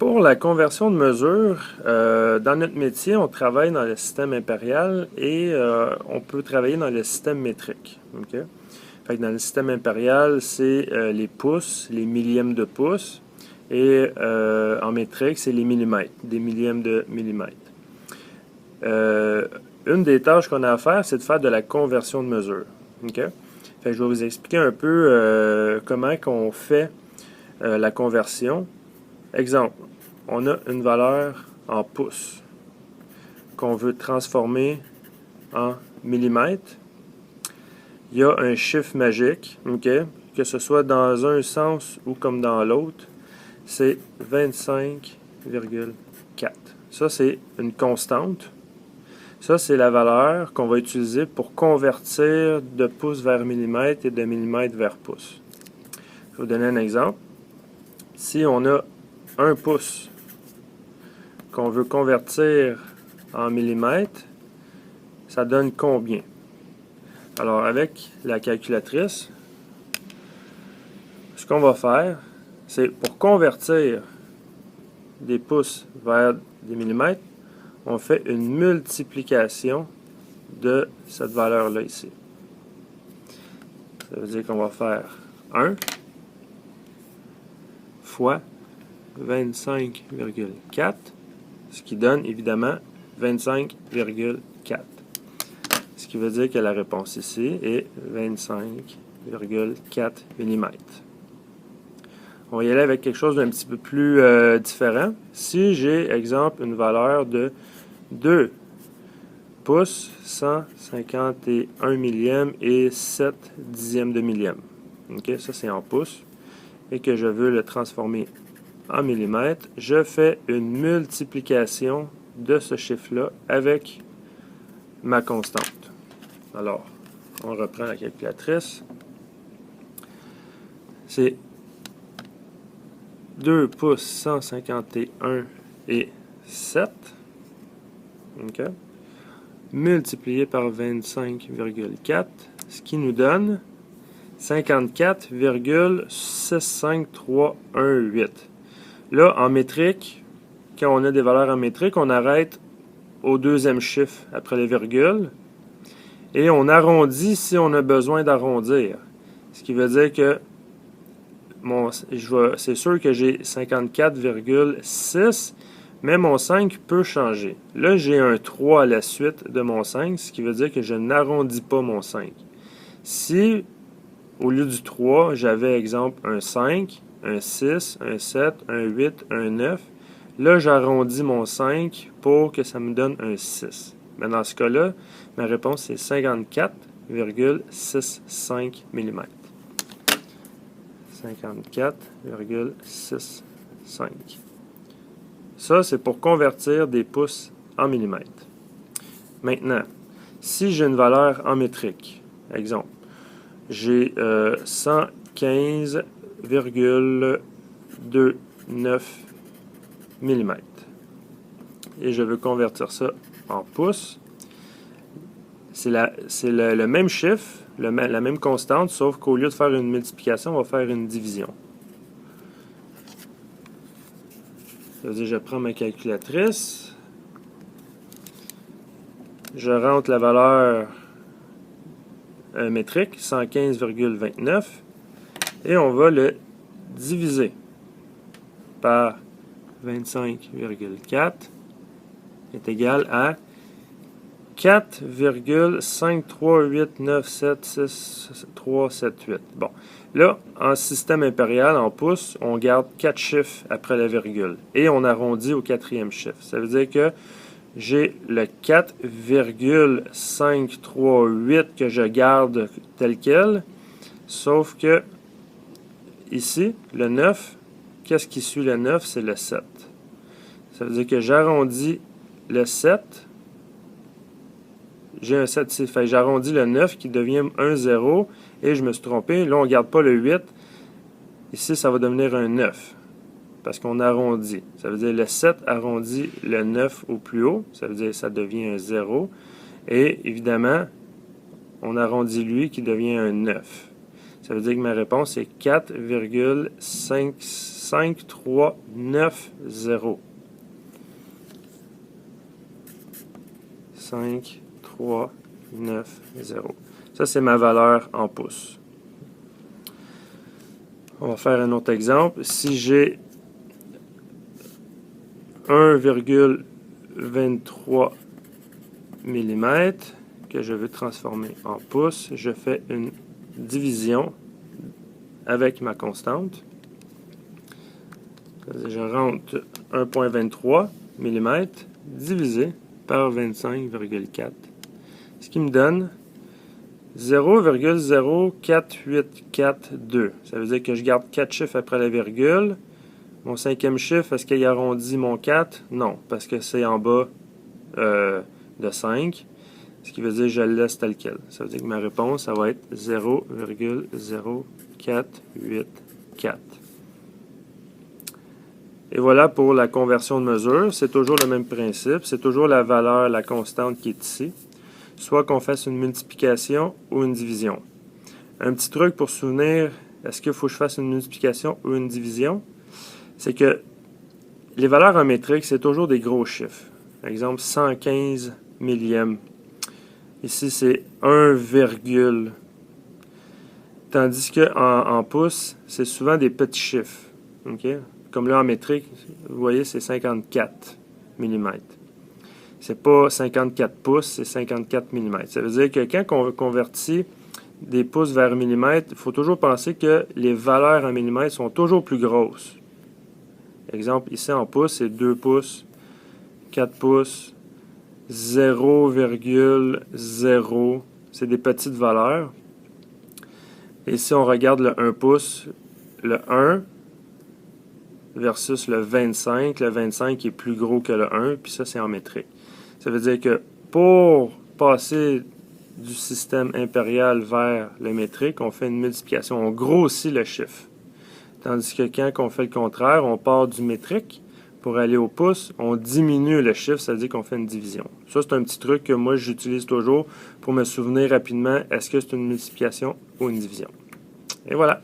Pour la conversion de mesure, dans notre métier, on travaille dans le système impérial et on peut travailler dans le système métrique. Okay? Fait que dans le système impérial, c'est les pouces, les millièmes de pouce, et en métrique, c'est les millimètres, des millièmes de millimètres. Une des tâches qu'on a à faire, c'est de faire de la conversion de mesure. Okay? Fait que je vais vous expliquer un peu comment on fait la conversion. Exemple, on a une valeur en pouces qu'on veut transformer en millimètres. Il y a un chiffre magique, okay, que ce soit dans un sens ou comme dans l'autre, c'est 25,4. Ça, c'est une constante. Ça, c'est la valeur qu'on va utiliser pour convertir de pouces vers millimètres et de millimètres vers pouces. Je vais vous donner un exemple. Si on a 1 pouce qu'on veut convertir en millimètres, ça donne combien? Alors, avec la calculatrice, ce qu'on va faire, c'est pour convertir des pouces vers des millimètres, on fait une multiplication de cette valeur-là ici. Ça veut dire qu'on va faire 1 fois 25,4, ce qui donne évidemment 25,4. Ce qui veut dire que la réponse ici est 25,4 mm. On va y aller avec quelque chose d'un petit peu plus différent. Si j'ai, exemple, une valeur de 2 pouces, 151 millièmes et 7 dixièmes de millième. Okay, ça, c'est en pouces. Et que je veux le transformer en millimètres, je fais une multiplication de ce chiffre-là avec ma constante. Alors, on reprend la calculatrice. C'est 2 pouces 151 et 7. Okay. Multiplié par 25,4, ce qui nous donne 54,65318. Là, en métrique, quand on a des valeurs en métrique, on arrête au deuxième chiffre après les virgules et on arrondit si on a besoin d'arrondir. Ce qui veut dire que c'est sûr que j'ai 54,6, mais mon 5 peut changer. Là, j'ai un 3 à la suite de mon 5, ce qui veut dire que je n'arrondis pas mon 5. Si, au lieu du 3, j'avais, exemple, un 5, un 6, un 7, un 8, un 9, là, j'arrondis mon 5 pour que ça me donne un 6. Mais dans ce cas-là, ma réponse est 54,65 mm. 54,65. Ça, c'est pour convertir des pouces en millimètres. Maintenant, si j'ai une valeur en métrique, exemple, j'ai 115,29 mm et je veux convertir ça en pouces, c'est le même chiffre, la même constante, sauf qu'au lieu de faire une multiplication, on va faire une division. Ça veut dire que je prends ma calculatrice, je rentre la valeur métrique, 115,29, et on va le diviser par 25,4 est égal à 4,538976,378. Bon, là, en système impérial, en pouces, on garde 4 chiffres après la virgule et on arrondit au 4e chiffre. Ça veut dire que j'ai le 4,538 que je garde tel quel, sauf que ici, le 9, qu'est-ce qui suit le 9? C'est le 7. Ça veut dire que j'arrondis le 7. J'ai un 7 ici. Fait j'arrondis le 9 qui devient un 0 et je me suis trompé. Là, on ne garde pas le 8. Ici, ça va devenir un 9 parce qu'on arrondit. Ça veut dire le 7 arrondit le 9 au plus haut. Ça veut dire que ça devient un 0. Et évidemment, on arrondit lui qui devient un 9. Ça veut dire que ma réponse est 4,5390. 5390. Ça, c'est ma valeur en pouces. On va faire un autre exemple. Si j'ai 1,23 mm que je veux transformer en pouces, je fais une division avec ma constante. Je rentre 1,23 mm divisé par 25,4, ce qui me donne 0,04842. Ça veut dire que je garde 4 chiffres après la virgule. Mon cinquième chiffre, est-ce qu'il arrondit mon 4? Non, parce que c'est en bas de 5. Ce qui veut dire que je le laisse tel quel. Ça veut dire que ma réponse, ça va être 0,0484. Et voilà pour la conversion de mesure. C'est toujours le même principe. C'est toujours la valeur, la constante qui est ici. Soit qu'on fasse une multiplication ou une division. Un petit truc pour se souvenir, est-ce qu'il faut que je fasse une multiplication ou une division? C'est que les valeurs en métrique, c'est toujours des gros chiffres. Par exemple, 115 millièmes. Ici, c'est 1, tandis qu'en pouces, c'est souvent des petits chiffres. Okay? Comme là, en métrique, vous voyez, c'est 54 mm. C'est pas 54 pouces, c'est 54 mm. Ça veut dire que quand on convertit des pouces vers millimètres, il faut toujours penser que les valeurs en millimètres sont toujours plus grosses. Exemple, ici en pouces, c'est 2 pouces, 4 pouces, 0,0, c'est des petites valeurs. Et si on regarde le 1 pouce, le 1 versus le 25 est plus gros que le 1, puis ça, c'est en métrique. Ça veut dire que pour passer du système impérial vers le métrique, on fait une multiplication, on grossit le chiffre. Tandis que quand on fait le contraire, on part du métrique pour aller au pouce, on diminue le chiffre, ça veut dire qu'on fait une division. Ça, c'est un petit truc que moi, j'utilise toujours pour me souvenir rapidement, est-ce que c'est une multiplication ou une division. Et voilà.